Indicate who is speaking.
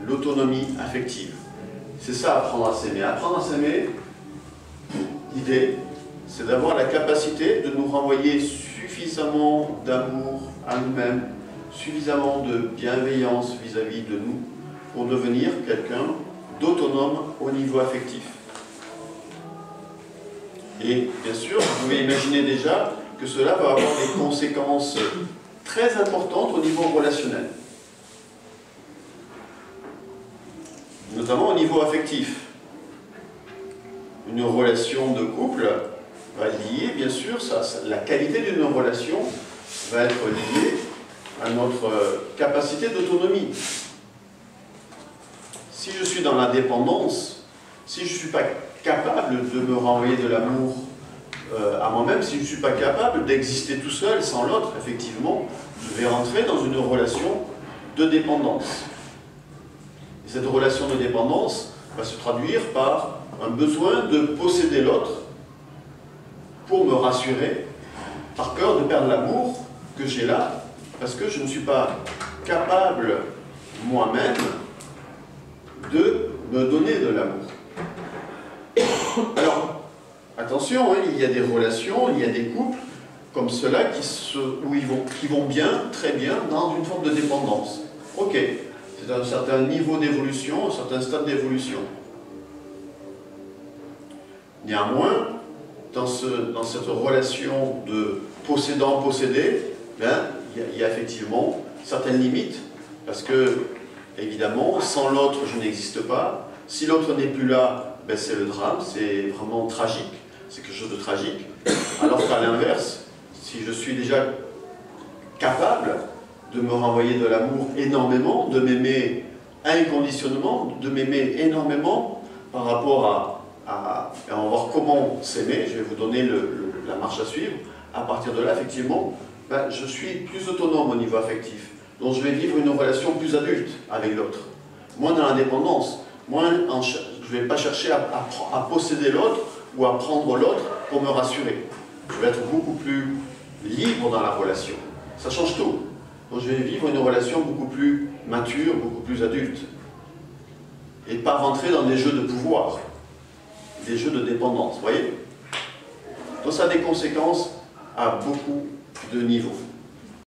Speaker 1: l'autonomie affective. C'est ça, apprendre à s'aimer. Apprendre à s'aimer, l'idée, c'est d'avoir la capacité de nous renvoyer suffisamment d'amour à nous-mêmes, suffisamment de bienveillance vis-à-vis de nous, pour devenir quelqu'un d'autonome au niveau affectif. Et bien sûr, vous pouvez imaginer déjà que cela va avoir des conséquences très importantes au niveau relationnel. Notamment au niveau affectif. Une relation de couple va lier, bien sûr, la qualité d'une relation va être liée à notre capacité d'autonomie. Si je suis dans la dépendance, si je ne suis pas capable de me renvoyer de l'amour à moi-même, si je ne suis pas capable d'exister tout seul, sans l'autre, effectivement, je vais rentrer dans une relation de dépendance. Et cette relation de dépendance va se traduire par un besoin de posséder l'autre pour me rassurer, par peur de perdre l'amour que j'ai là, parce que je ne suis pas capable moi-même de me donner de l'amour. Alors, attention, hein, il y a des relations, il y a des couples comme ceux-là qui vont bien, très bien, dans une forme de dépendance. Ok, c'est un certain niveau d'évolution, un certain stade d'évolution. Néanmoins, dans cette relation de possédant-possédé, ben, il y a effectivement certaines limites, parce que, évidemment, sans l'autre, je n'existe pas. Si l'autre n'est plus là, ben, c'est le drame, c'est vraiment tragique, c'est quelque chose de tragique. Alors qu'à l'inverse, si je suis déjà capable de me renvoyer de l'amour énormément, de m'aimer inconditionnellement, de m'aimer énormément par rapport et on va voir comment s'aimer, je vais vous donner la marche à suivre. À partir de là, effectivement, ben, je suis plus autonome au niveau affectif. Donc je vais vivre une relation plus adulte avec l'autre. Moins dans l'indépendance, moins je ne vais pas chercher à posséder l'autre ou à prendre l'autre pour me rassurer. Je vais être beaucoup plus libre dans la relation. Ça change tout. Donc je vais vivre une relation beaucoup plus mature, beaucoup plus adulte. Et pas rentrer dans des jeux de pouvoir. Des jeux de dépendance, vous voyez? Donc ça a des conséquences à beaucoup de niveaux.